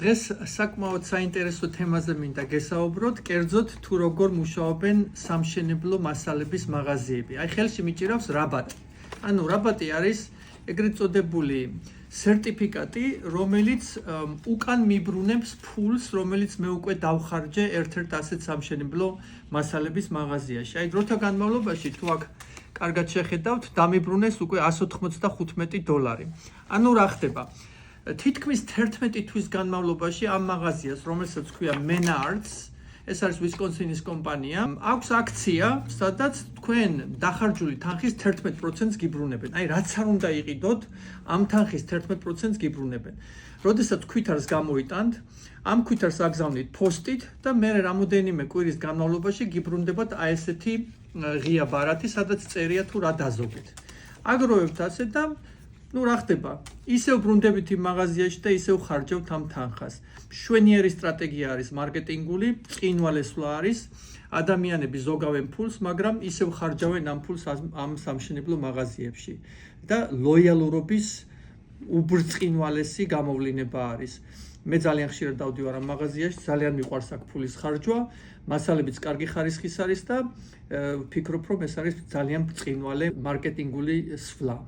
დღეს საკმაოდ საინტერესო თემაზე მინდა გესაუბროთ, კერძოდ თუ როგორ მუშაობენ სამშენებლო მასალების მაღაზიები. აი ხელში მიჭირავს რაბატი. ანუ რაბატი არის ეგრეთ წოდებული სერტიფიკატი, რომელიც უკან მიბრუნებს ფულს, რომელიც მე უკვე დავხარჯე ერთ-ერთ ასეთ სამშენებლო მასალების მაღაზიაში. აი დროთა განმავლობაში თუ აქ კარგად შეხედავთ, დამიბრუნეს უკვე $195. ანუ რა ხდება? თითქმის 11 თვის განმავლობაში ამ მაღაზიას, რომელსაც ქვია Menards, ეს არის ვისკონსინის კომპანია, აქვს აქცია, სადაც თქვენ დახარჯული თანხის 11%-ს გიბრუნებენ. აი რაც არ უნდა იყიდოთ, ამ თანხის 11%-ს გიბრუნებენ. როდესაც ქვითარს გამოიტანთ, ამ ქვითარს აგზავნით პოსტით და მე რამოდენიმე კვირის განმავლობაში გიბრუნდებათ აი ესეთი ღია ბარათი, სადაც წერია თუ რა დაზოგეთ. აგროვებთ ასე და რა ხდება? ისევ ბრუნდებით იმ მაღაზიაში და ისევ ხარჯავთ ამ თანხას. მშვენიერი სტრატეგია არის მარკეტინგული, წინვალესვლა არის, ადამიანები ზოგავენ ფულს, მაგრამ ისევ ხარჯავენ ამ ფულს ამ სამშენებლო მაღაზიებში და ლოიალურობის უბრძყინვალესი გამოვლინება არის. მე ძალიან ხშირად დავდივარ ამ მაღაზიაში, ძალიან მიყვარს აქ ფულის ხარჯვა, მასალებიც კარგი ხარისხის არის და ვფიქრობ, რომ ეს არის ძალიან ბრწყინვალე მარკეტინგული სვლა.